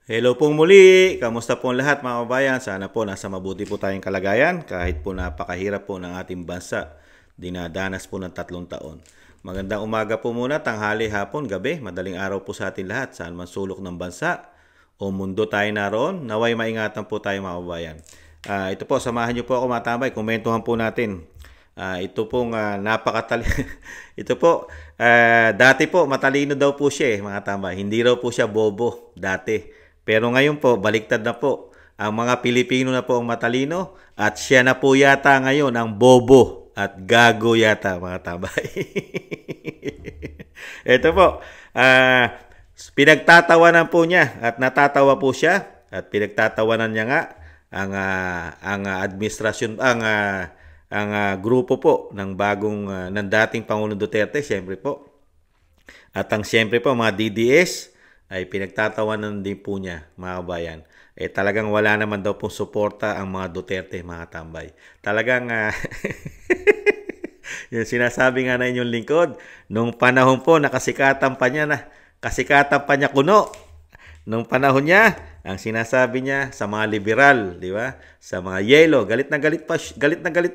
Hello pong muli! Kamusta po ang lahat mga kabayan? Sana po nasa mabuti po tayong kalagayan kahit po napakahirap po ng ating bansa. Dinadanas po ng 3 taon. Magandang umaga po muna, tanghali, hapon, gabi, madaling araw po sa atin lahat. Saan man sulok ng bansa o mundo tayo naroon, naway maingatan po tayo mga kabayan. Ito po, samahan niyo po ako matambay, komentuhan po natin. Ito pong ito po, dati po matalino daw po siya mga tambay. Hindi raw po siya bobo dati. Pero ngayon po, baliktad na po. Ang mga Pilipino na po ang matalino at siya na po yata ngayon ang bobo at gago yata mga tabay. Ito po, pinagtatawanan po niya at natatawa po siya at pinagtatawanan niya nga ang administrasyon, ang grupo po ng ng dating Pangulong Duterte, siyempre po. At siyempre po mga DDS, ay pinagtatawanan din po niya, mga kabayan. Talagang wala naman daw pong suporta ang mga Duterte, mga tambay. Talagang, yung sinasabi nga na inyong lingkod, nung panahon po, kasikatan pa niya kuno. Nung panahon niya, ang sinasabi niya sa mga liberal, di ba? Sa mga yellow, galit na galit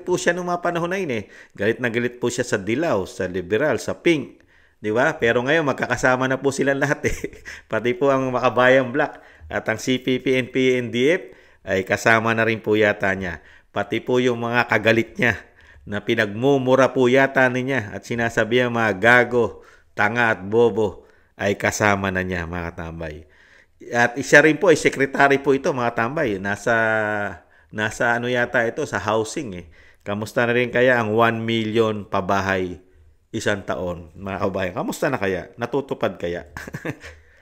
po siya nung mga panahon na yun. Galit na galit po siya sa dilaw, sa liberal, sa pink. Di ba? Pero ngayon magkakasama na po silang lahat Pati po ang Makabayang Black at ang CPP, NP, NDF ay kasama na rin po yata niya. Pati po yung mga kagalit niya na pinagmumura po yata niya at sinasabi ang mga gago, tanga at bobo ay kasama na niya, mga tambay. At isa rin po ay sekretary po ito, mga tambay. Nasa ano yata ito sa housing Kamusta na rin kaya ang 1 million pabahay 1 taon, mga kabayan? Kamusta na kaya? Natutupad kaya?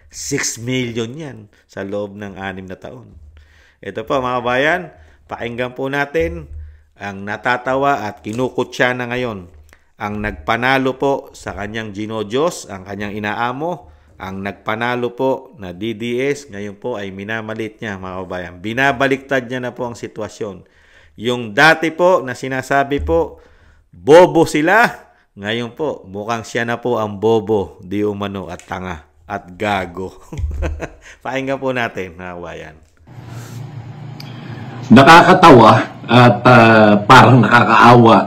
6 million yan sa loob ng 6 na taon. Ito po mga kabayan, pakinggan po natin ang natatawa at kinukutya na ngayon. Ang nagpanalo po sa kanyang ginodiyos, ang kanyang inaamo, ang nagpanalo po na DDS, ngayon po ay minamalit niya, mga kabayan. Binabaliktad niya na po ang sitwasyon. Yung dati po na sinasabi po, bobo sila, ngayon po, mukhang siya na po ang bobo, di umano at tanga at gago. Pakinggan po natin, mga kabayan. Nakakatawa at parang nakakaawa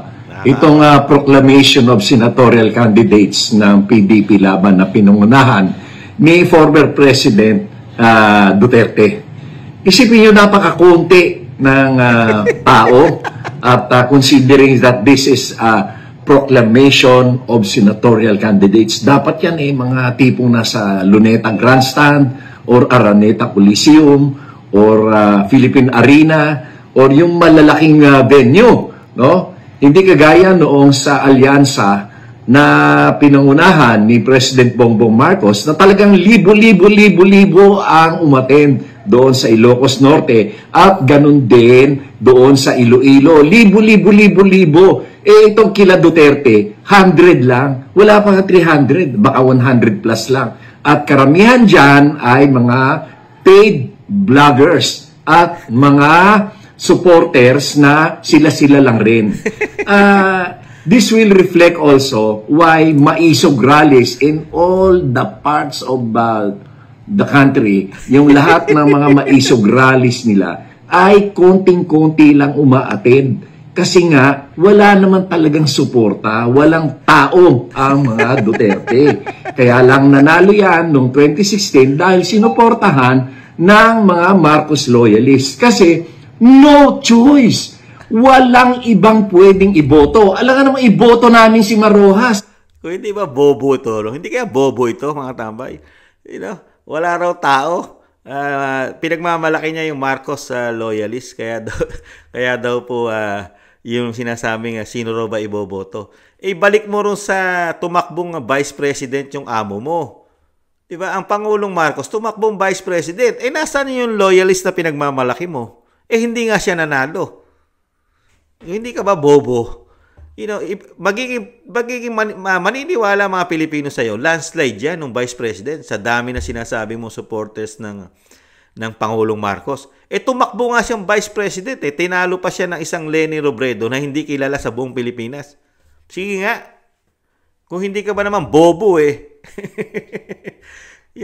itong proclamation of senatorial candidates ng PDP laban na pinungunahan ni former President Duterte. Isipin nyo, napakakunti ng tao at considering that this is proclamation of senatorial candidates. Dapat yan mga tipong nasa Luneta Grandstand or Araneta Coliseum or Philippine Arena or yung malalaking venue, no? Hindi kagaya noong sa alyansa na pinangunahan ni President Bongbong Marcos na talagang libo-libo ang umattend doon sa Ilocos Norte at ganun din doon sa Iloilo. Libo. Itong kila Duterte, 100 lang. Wala pa nga 300, baka 100 plus lang. At karamihan dyan ay mga paid vloggers at mga supporters na sila-sila lang rin. This will reflect also why maisog rallies in all the parts of the country, yung lahat ng mga maisog rallies nila ay konting-konti lang umaattend. Kasi nga, wala naman talagang suporta, walang tao ang mga Duterte. Kaya lang nanalo yan noong 2016 dahil sinuportahan ng mga Marcos loyalists. Kasi no choice. Walang ibang pwedeng iboto. Alam nga naman, iboto namin si Marojas. Kung hindi ba bobo ito? Hindi kaya bobo ito, mga tambay? Wala raw tao. Pinagmamalaki niya yung Marcos loyalist. Kaya daw po yung sinasabing sino raw ba iboboto. Balik mo rin sa tumakbong Vice President yung amo mo. Diba? Ang Pangulong Marcos, tumakbong Vice President. Nasaan yung loyalist na pinagmamalaki mo? Hindi nga siya nanalo. Hindi ka ba bobo? Maniniwala mga Pilipino sa'yo, landslide yan ng Vice President sa dami na sinasabi mo supporters ng Pangulong Marcos. Tumakbo nga siyang Vice President. Tinalo pa siya ng isang Leni Robredo na hindi kilala sa buong Pilipinas. Sige nga. Kung hindi ka ba naman bobo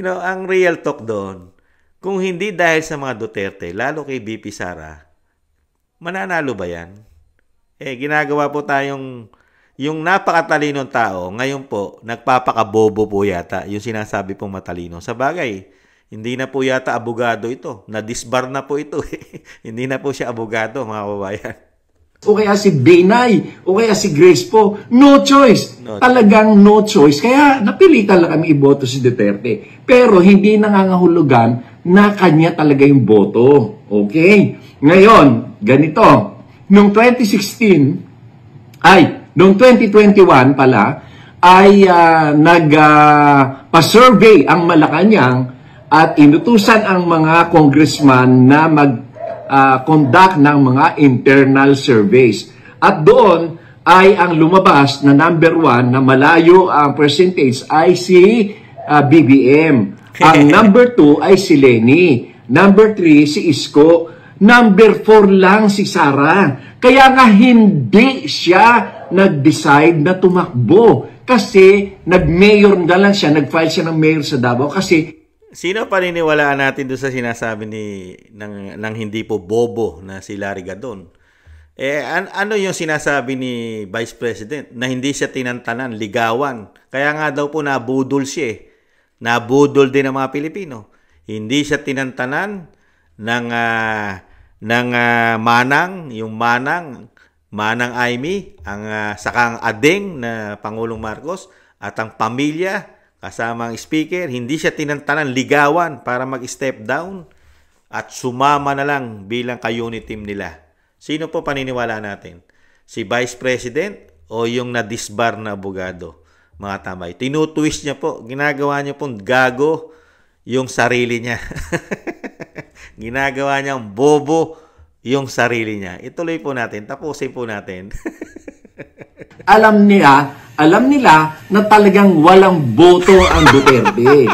Ang real talk doon, Kung hindi dahil sa mga Duterte, lalo kay BP Sara, mananalo ba yan? Ginagawa po tayong yung napakatalinong tao, ngayon po, nagpapakabobo po yata yung sinasabi pong matalino. Sa bagay, hindi na po yata abogado ito. Na-disbar na po ito. Hindi na po siya abogado, mga kababayan. O kaya si Binay, o kaya si Grace po, no choice. Talagang no choice. Kaya napilitan lang kami iboto si Duterte. Pero hindi nangangahulugan na kanya talaga yung boto. Okay? Ngayon, ganito. Noong 2016, noong 2021 pala, ay pa-survey ang Malacanang at inutusan ang mga congressman na conduct ng mga internal surveys. At doon ay ang lumabas na number 1 na malayo ang percentage ay si BBM. Ang number 2 ay si Leni. Number 3 si Isko. Number 4 lang si Sara. Kaya nga hindi siya nag-decide na tumakbo. Kasi nag-mayor na lang siya, nag-file siya ng mayor sa Davao kasi sino paniniwalaan natin doon sa sinasabi ng hindi po bobo na si Larry Gadon? Ano yung sinasabi ni Vice President na hindi siya tinantanan, ligawan? Kaya nga daw po nabudol siya. Nabudol din ang mga Pilipino. Hindi siya tinantanan ng Manang, yung Manang Aimee, ang sakang ading na Pangulong Marcos at ang pamilya kasama ang speaker, hindi siya tinantanan, ligawan para mag-step down at sumama na lang bilang ka-unit team nila. Sino po paniniwala natin? Si Vice President o yung na-disbar na abogado? Mga tamay. Tinutwist niya po. Ginagawa niya pong gago yung sarili niya. Ginagawa niyang bobo yung sarili niya. Ituloy po natin. Tapusin po natin. alam nila na talagang walang boto ang Duterte.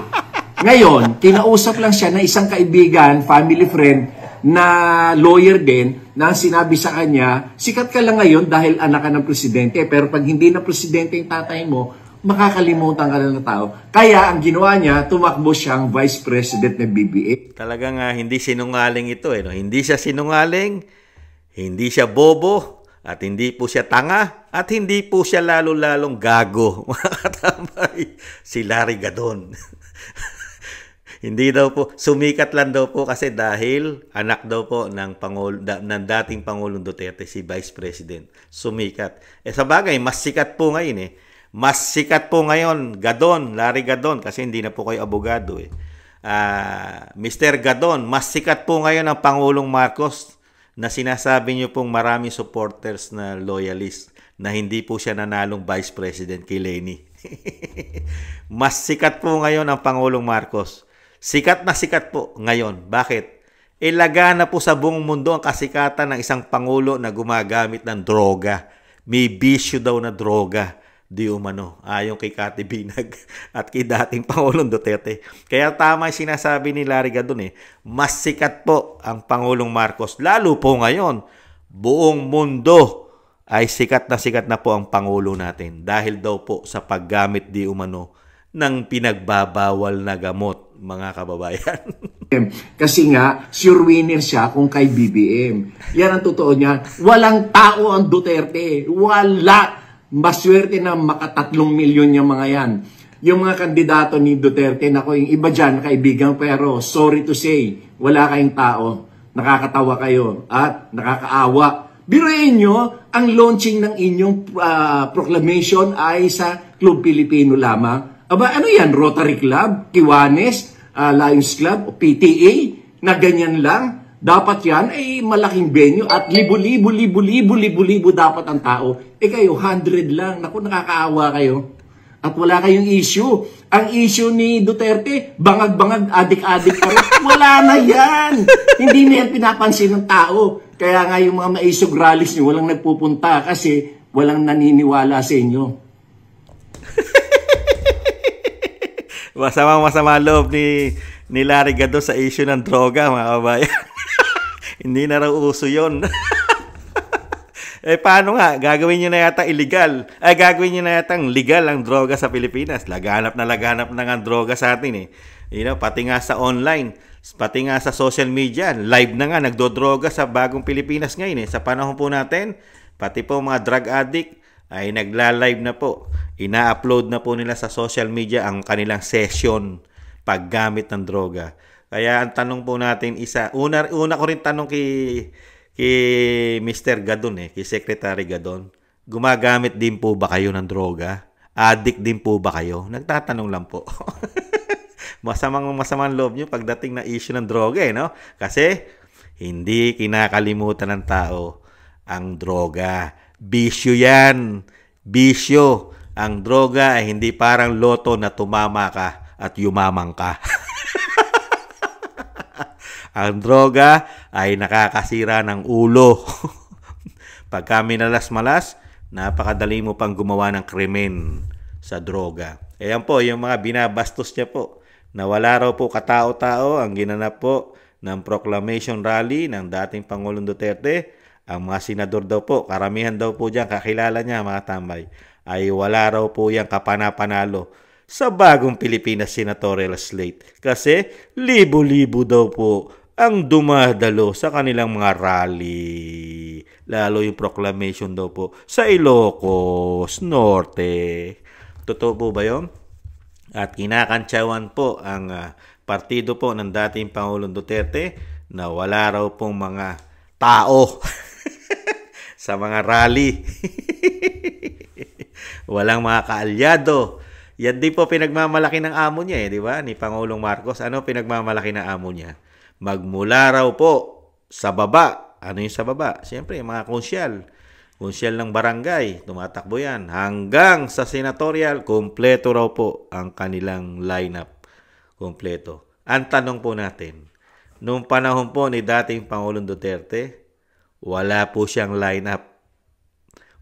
Ngayon, kinausap lang siya na isang kaibigan, family friend, na lawyer din, na sinabi sa kanya, sikat ka lang ngayon dahil anak ka ng presidente, pero pag hindi na presidente yung tatay mo, makakalimutan ka lang ng tao. Kaya ang ginawa niya, tumakbo siyang vice president ng BBM. Talagang hindi sinungaling ito. No? Hindi siya sinungaling, hindi siya bobo, at hindi po siya tanga, at hindi po siya lalo-lalong gago. Mga katamay, si Larry Gadon. Hindi daw po, sumikat lang daw po kasi dahil anak daw po ng dating Pangulong Duterte, si Vice President. Sumikat. Sa bagay, mas sikat po ngayon Mas sikat po ngayon, Gadon, Larry Gadon, kasi hindi na po kayo abogado Mr. Gadon, mas sikat po ngayon ang Pangulong Marcos na sinasabi niyo pong maraming supporters na loyalist na hindi po siya nanalong Vice President kay Leni. Mas sikat po ngayon ang Pangulong Marcos. Sikat na sikat po ngayon. Bakit? Ilaga na po sa buong mundo ang kasikatan ng isang Pangulo na gumagamit ng droga. May bisyo daw na droga. Di umano. Ayon kay Cathy Binag at kay dating Pangulong Duterte. Kaya tama yung sinasabi ni Larry Gadon mas sikat po ang Pangulong Marcos. Lalo po ngayon, buong mundo ay sikat na po ang Pangulo natin. Dahil daw po sa paggamit di umano ng pinagbabawal na gamot, mga kababayan. Kasi nga, sure winner siya kung kay BBM. Yan ang totoo niya. Walang tao ang Duterte. Wala. Maswerte na maka3 milyon yung mga yan. Yung mga kandidato ni Duterte, nako, yung iba dyan, kaibigan, pero sorry to say, wala kayong tao. Nakakatawa kayo at nakakaawa. Biruin nyo, ang launching ng inyong proclamation ay sa Club Pilipino lamang. Aba, ano yan? Rotary Club, Kiwanis, Lions Club, o PTA, na ganyan lang. Dapat yan ay malaking venue at libo-libo dapat ang tao. Kayo, 100 lang. Naku, nakakaawa kayo. At wala kayong issue. Ang issue ni Duterte, bangag-bangag, adik-adik pa rin. Wala na yan. Hindi na yan pinapansin ng tao. Kaya nga yung mga maisog rallies nyo, walang nagpupunta kasi walang naniniwala sa inyo. Masama loob ni Larry Gadon sa issue ng droga, mga kabayan. Hindi na raw uso yun. Paano nga? Gagawin nyo na yata illegal. Gagawin nyo na yata legal ang droga sa Pilipinas. Laganap na nga ang droga sa atin You know, pati nga sa online. Pati nga sa social media, live na nga, nagdodroga sa bagong Pilipinas ngayon. Sa panahon po natin, pati po mga drug addict ay nagla-live na po. Ina-upload na po nila sa social media ang kanilang session paggamit ng droga. Kaya ang tanong po natin una ko rin tanong kay Mr. Gadon kay Secretary Gadon, gumagamit din po ba kayo ng droga? Addict din po ba kayo? Nagtatanong lang po. Masamang loob nyo pagdating na issue ng droga no? Kasi hindi kinakalimutan ng tao ang droga. Bisyo yan. Bisyo. Ang droga ay hindi parang loto na tumama ka at yumamang ka. Ang droga ay nakakasira ng ulo. Pagka minalas-malas, napakadali mo pang gumawa ng krimen sa droga. Ayan po, yung mga binabastos niya po. Na wala raw po katao-tao ang ginanap po ng proclamation rally ng dating Pangulong Duterte. Ang mga senador daw po, karamihan daw po dyan, kakilala niya mga tambay, ay wala raw po yung kapanapanalo sa bagong Pilipinas senatorial slate. Kasi libo-libo daw po ang dumadalo sa kanilang mga rally. Lalo yung proclamation daw po sa Ilocos Norte. Totoo po ba yun? At kinakantsawan po ang partido po ng dating Pangulong Duterte na wala raw pong mga tao sa mga rally. Walang mga kaalyado. Yan din po pinagmamalaki ng amo niya di ba? Ni Pangulong Marcos. Ano pinagmamalaki ng amo niya? Magmula raw po sa baba. Ano yung sa baba? Siyempre, mga konsyal. Konsyal ng barangay, tumatakbo yan. Hanggang sa senatorial, kompleto raw po ang kanilang lineup. Kompleto. Ang tanong po natin, noong panahon po ni dating Pangulong Duterte, wala po siyang lineup.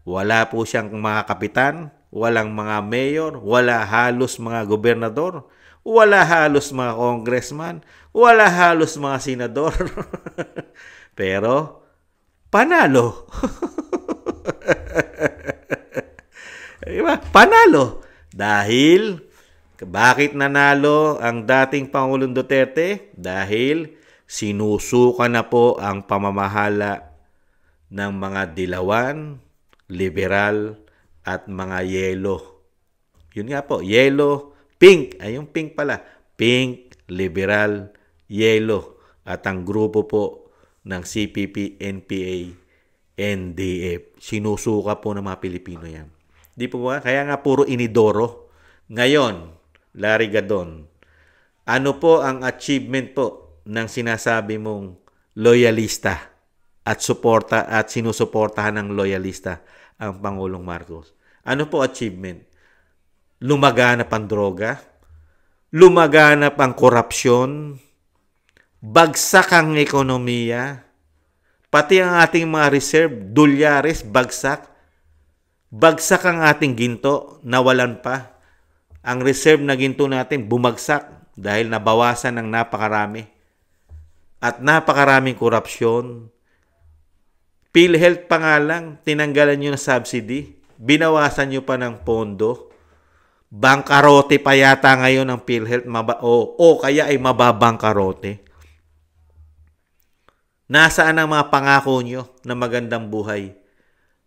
Wala po siyang mga kapitan, walang mga mayor, wala halos mga gobernador, wala halos mga congressman, wala halos mga senador. Pero, panalo. Diba? Panalo. Dahil, bakit nanalo ang dating Pangulong Duterte? Dahil sinusuka na po ang pamamahala ng mga dilawan, liberal, at mga yelo. Yun nga po, yelo, pink. Ay, yung pink pala. Pink, liberal, yelo. At ang grupo po ng CPP, NPA, NDF. Sinusuka po ng mga Pilipino yan. Di po ba? Kaya nga puro inidoro. Ngayon, Larry Gadon, ano po ang achievement po ng sinasabi mong loyalista at suporta at sinusuportahan ng loyalista ang Pangulong Marcos? Ano po achievement? Lumaganap ang droga? Lumaganap ang korupsyon? Bagsak ang ekonomiya? Pati ang ating mga reserve, dolyares, bagsak. Bagsak ang ating ginto, nawalan pa. Ang reserve na ginto natin bumagsak dahil nabawasan ng napakarami. At napakaraming korupsyon. PhilHealth pa nga lang, tinanggalan nyo ng subsidy. Binawasan nyo pa ng pondo. Bangkarote pa yata ngayon ang PhilHealth. O kaya ay mababangkarote. Nasaan ang mga pangako nyo na magandang buhay?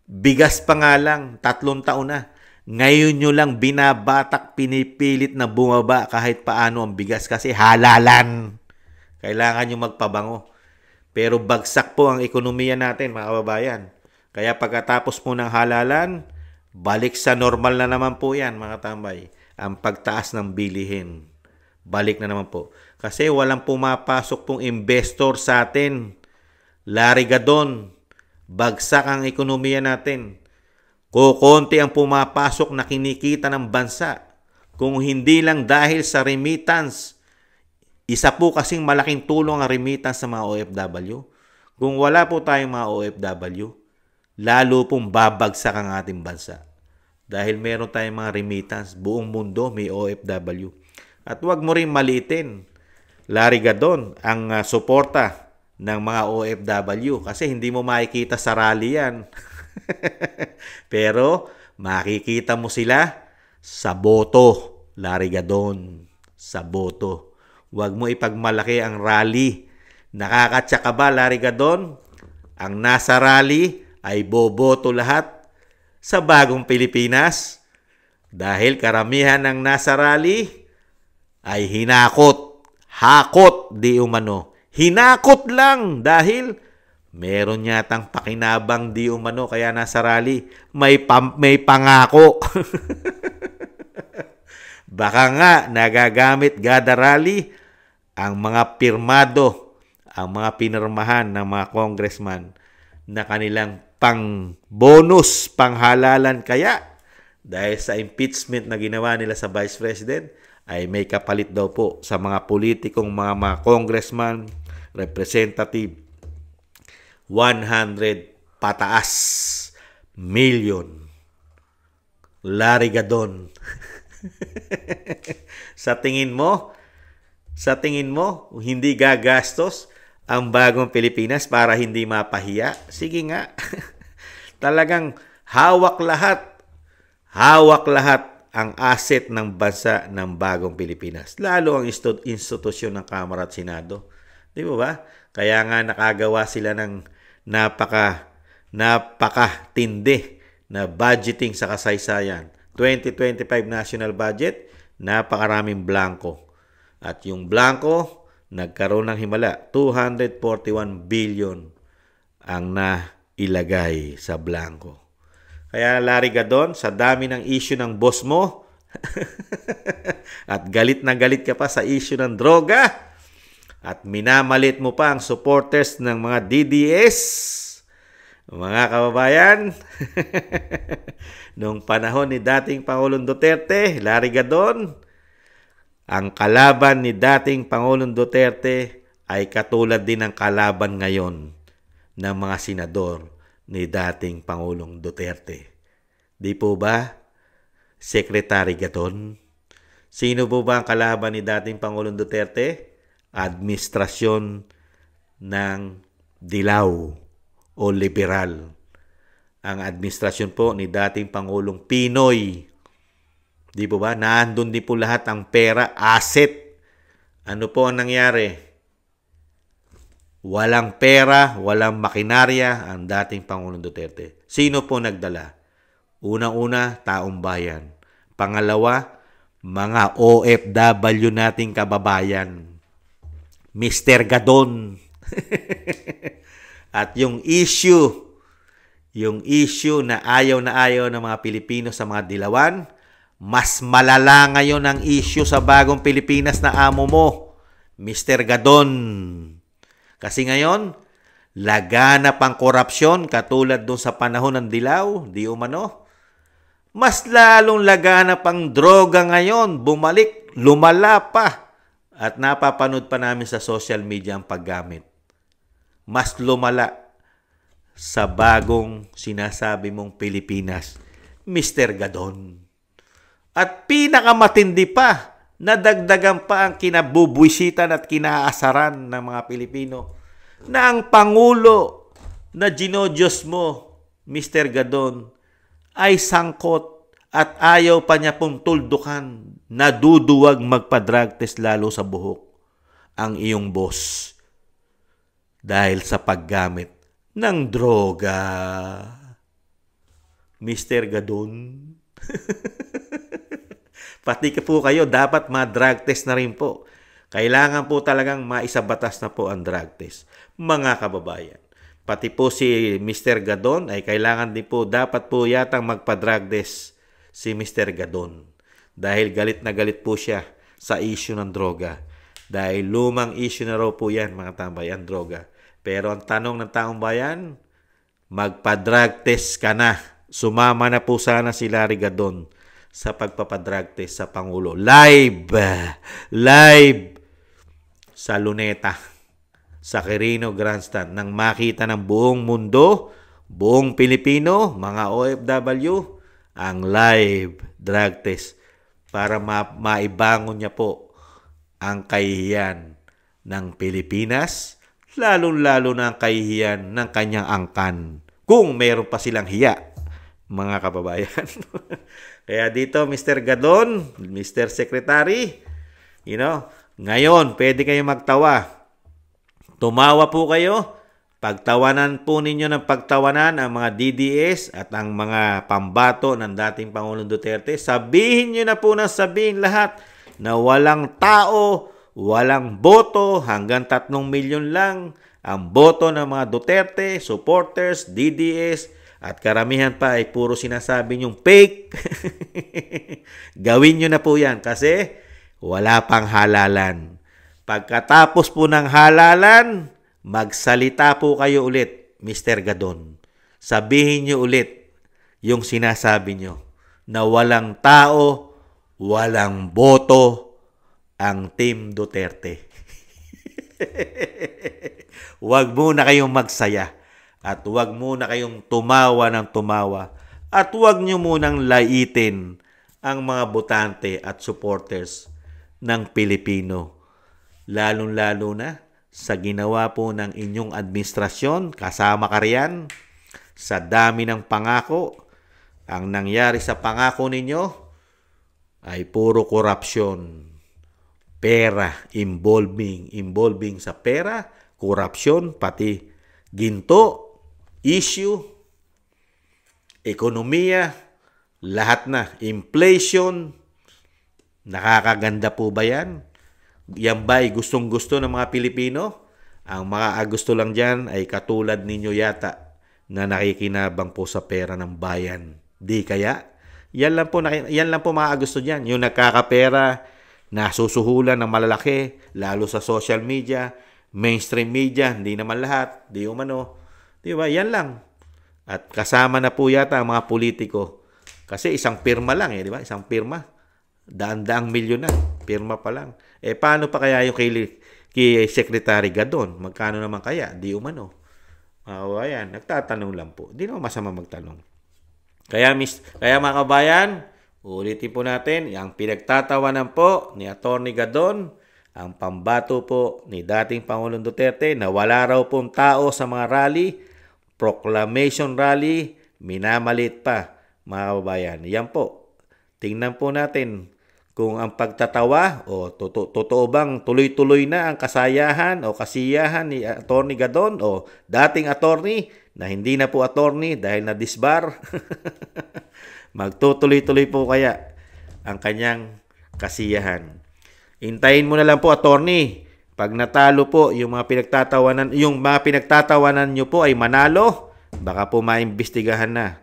Bigas pa nga lang, 3 taon na. Ngayon nyo lang binabatak, pinipilit na bumaba kahit paano ang bigas kasi halalan. Kailangan nyo magpabango. Pero bagsak po ang ekonomiya natin, mga kababayan. Kaya pagkatapos po ng halalan, balik sa normal na naman po yan, mga tambay. Ang pagtaas ng bilihin. Balik na naman po. Kasi walang pumapasok pong investor sa atin. Larry Gadon, bagsak ang ekonomiya natin. Kukunti ang pumapasok na kinikita ng bansa. Kung hindi lang dahil sa remittance, isa po kasing malaking tulong ang remittance sa mga OFW. Kung wala po tayong mga OFW, lalo pong babagsak ang ating bansa. Dahil meron tayong mga remittance, buong mundo may OFW. At huwag mo rin maliitin, Larry Gadon, ang suporta ng mga OFW kasi hindi mo makikita sa rally yan. Pero makikita mo sila sa boto, Larry Gadon, sa boto. Huwag mo ipagmalaki ang rally. Nakakatsaka ba, Larry Gadon? Ang nasa rally ay boboto lahat sa bagong Pilipinas dahil karamihan ng nasa rally ay hinakot, hakot di umano. Hinakot lang dahil meron yatang pakinabang di umano kaya nasa rally. May pangako. Baka nga nagagamit gada rally ang mga pirmado, ang mga pinirmahan ng mga congressman na kanilang pang-bonus, panghalalan kaya dahil sa impeachment na ginawa nila sa Vice President ay may kapalit daw po sa mga politikong mga congressman, representative, 100 pataas million. Larry Gadon. Sa tingin mo, hindi gagastos ang bagong Pilipinas para hindi mapahiya? Sige nga. Talagang hawak lahat ang asset ng bansa ng bagong Pilipinas. Lalo ang institusyon ng Kamara at Senado. Di ba? Kaya nga nakagawa sila ng napakatindi na budgeting sa kasaysayan. 2025 national budget, napakaraming blanco. At yung blanco, nagkaroon ng himala. 241 billion ang nailagay sa blanco. Kaya Larry Gadon, sa dami ng issue ng boss mo, at galit na galit ka pa sa issue ng droga, at minamalit mo pa ang supporters ng mga DDS, mga kababayan, noong panahon ni dating Pangulong Duterte, Larry Gadon, ang kalaban ni dating Pangulong Duterte ay katulad din ng kalaban ngayon ng mga senador ni dating Pangulong Duterte. Di po ba, Secretary Gadon? Sino po ba ang kalaban ni dating Pangulong Duterte? Administrasyon ng dilaw o liberal. Ang administrasyon po ni dating Pangulong Pinoy. Di po ba? Naandun din po lahat ang pera, asset. Ano po ang nangyari? Walang pera, walang makinarya ang dating Pangulong Duterte. Sino po nagdala? Unang-una, taong bayan. Pangalawa, mga OFW nating kababayan. Mr. Gadon. At yung issue na ayaw ng mga Pilipino sa mga dilawan, mas malala ngayon ang issue sa bagong Pilipinas na amo mo, Mr. Gadon. Kasi ngayon, laganap ang korupsyon katulad doon sa panahon ng dilaw, di umano. Mas lalong laganap ang droga ngayon, bumalik, lumala pa. At napapanood pa namin sa social media ang paggamit. Mas lumala sa bagong sinasabi mong Pilipinas, Mr. Gadon. At pinakamatindi pa, nadagdagan pa ang kinabubwisitan at kinaasaran ng mga Pilipino na ang Pangulo na ginodiyos mo, Mr. Gadon, ay sangkot at ayaw pa niya pong tuldukan, naduduwag magpa-drug test lalo sa buhok ang iyong boss dahil sa paggamit ng droga. Mr. Gadon. Pati ka po kayo, dapat ma-drug test na rin po. Kailangan po talagang maisabatas na po ang drug test. Mga kababayan, pati po si Mr. Gadon ay kailangan din po, dapat po yatang magpa-drug test si Mr. Gadon. Dahil galit na galit po siya sa issue ng droga. Dahil lumang issue na raw po yan, mga tambayan, droga. Pero ang tanong ng taong bayan, magpa-drug test ka na. Sumama na po sana si Larry Gadon sa pagpapadrug test sa Pangulo. Live sa Luneta, sa Quirino Grandstand, nang makita ng buong mundo, buong Pilipino, mga OFW, ang live drug test para maibangon niya po ang kahihiyan ng Pilipinas, lalong-lalo na ang kahihiyan ng kanyang angkan. Kung meron pa silang hiya, mga kababayan. Kaya dito, Mr. Gadon, Mr. Secretary, Ngayon, pwede kayo magtawa. Tumawa po kayo. Pagtawanan po ninyo ng pagtawanan ang mga DDS at ang mga pambato ng dating Pangulong Duterte. Sabihin nyo na po ng sabihin lahat na walang tao, walang boto, hanggang 3 milyon lang ang boto ng mga Duterte, supporters, DDS, at karamihan pa ay puro sinasabi nyong fake. Gawin nyo na po yan kasi wala pang halalan. Pagkatapos po ng halalan, magsalita po kayo ulit, Mr. Gadon. Sabihin nyo ulit yung sinasabi nyo na walang tao, walang boto ang Team Duterte. Huwag muna kayong magsaya at huwag muna kayong tumawa ng tumawa at huwag nyo munang laitin ang mga botante at supporters ng Pilipino. Lalong-lalo na sa ginawa po ng inyong administrasyon, kasama ka riyan, sa dami ng pangako. Ang nangyari sa pangako ninyo ay puro korupsyon. Pera, involving sa pera, korupsyon, pati ginto, issue, ekonomiya, lahat na. Inflation, nakakaganda po ba yan? Yan ba ay gustong-gusto ng mga Pilipino? Ang mga gusto lang dyan ay katulad ninyo yata na nakikinabang po sa pera ng bayan. Di kaya? Yan lang po mga gusto dyan. Yung nagkakapera, nasusuhulan ng malalaki, lalo sa social media, mainstream media, hindi naman lahat, di umano. Di ba? Yan lang. At kasama na po yata ang mga politiko. Kasi isang pirma lang di ba? Isang pirma. Daan-daang milyon na. Pirma pa lang. Paano pa kaya yung kay Secretary Gadon? Magkano naman kaya? Di umano. Ayan, nagtatanong lang po. Di naman masama magtanong. Kaya mga kabayan, ulitin po natin, ang pinagtatawanan po ni Atty. Gadon, ang pambato po ni dating Pangulong Duterte na wala raw pong tao sa mga rally, proclamation rally, minamalit pa, mga kabayan. Yan po. Tingnan po natin kung ang pagtatawa o totoo bang tuloy-tuloy na ang kasayahan o kasiyahan ni Atty. Gadon o dating attorney na hindi na po attorney dahil na disbar. Magtutuloy-tuloy po kaya ang kanyang kasiyahan. Hintayin mo na lang po, attorney. Pag natalo po yung mga pinagtatawanan nyo po ay manalo, baka po maimbestigahan na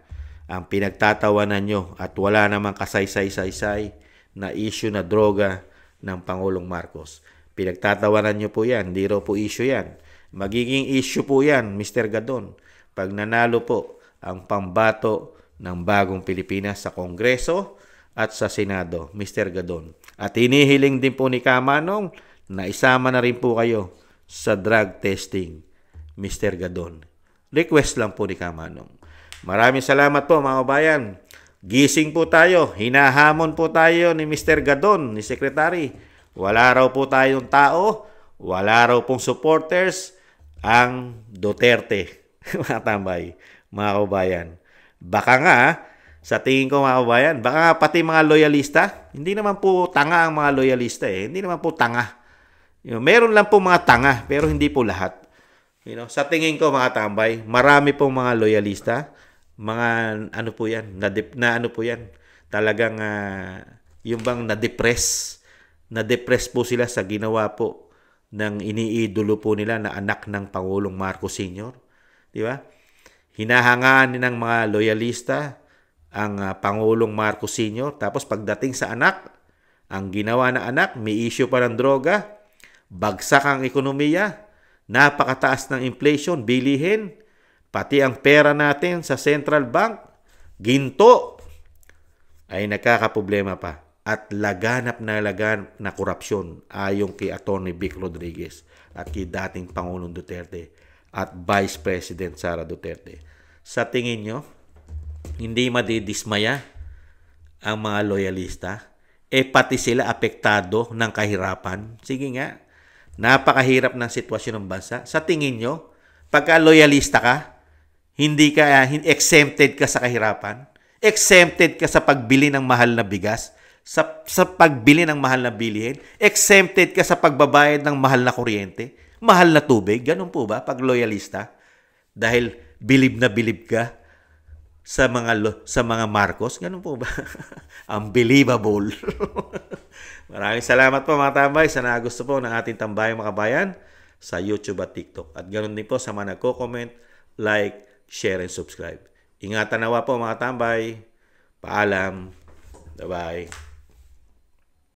ang pinagtatawanan nyo at wala namang kasaysay-saysay na issue na droga ng Pangulong Marcos. Pinagtatawanan nyo po yan. Hindi raw po issue yan. Magiging issue po yan, Mr. Gadon, pag nanalo po ang pambato ng bagong Pilipinas sa Kongreso at sa Senado, Mr. Gadon. At hinihiling din po ni Kamanong na isama na rin po kayo sa drug testing, Mr. Gadon. Request lang po ni Kamanong. Maraming salamat po mga kabayan. Gising po tayo. Hinahamon po tayo ni Mr. Gadon, ni Secretary. Wala raw po tayong tao. Wala raw pong supporters ang Duterte. Mga tambay, mga kabayan. Baka nga, sa tingin ko mga kabayan, baka nga pati mga loyalista, hindi naman po tanga ang mga loyalista Hindi naman po tanga. Meron lang po mga tanga, pero hindi po lahat. Sa tingin ko mga tambay, marami pong mga loyalista, mga ano po yan, na ano po yan, talagang yung bang na-depress po sila sa ginawa po ng iniidolo po nila na anak ng Pangulong Marcos Sr. Di ba? Hinahangaan ng mga loyalista ang Pangulong Marcos Sr. Tapos pagdating sa anak, ang ginawa na anak, may issue pa ng droga, bagsak ang ekonomiya, napakataas ng inflation, bilihin, pati ang pera natin sa central bank, ginto, ay nagkakaproblema pa. At laganap na korupsyon ayon kay Atty. Vic Rodriguez at kay dating Pangulong Duterte at Vice President Sara Duterte. Sa tingin nyo, hindi madidismaya ang mga loyalista? Pati sila apektado ng kahirapan? Sige nga, napakahirap ng sitwasyon ng bansa. Sa tingin nyo, pagka loyalista ka, hindi ka exempted ka sa kahirapan? Exempted ka sa pagbili ng mahal na bigas? sa pagbili ng mahal na bilihin, exempted ka sa pagbabayad ng mahal na kuryente, mahal na tubig, ganun po ba pag loyalista? Dahil bilib na bilib ka sa mga Marcos, ganun po ba? Unbelievable. Maraming salamat po mga tambay sa nagusto po ng ating Tambayang Makabayan sa YouTube at TikTok. At ganun din po sa mga nagko-comment, like, share, and subscribe. Ingatan nawa po mga tambay. Paalam. Bye-bye.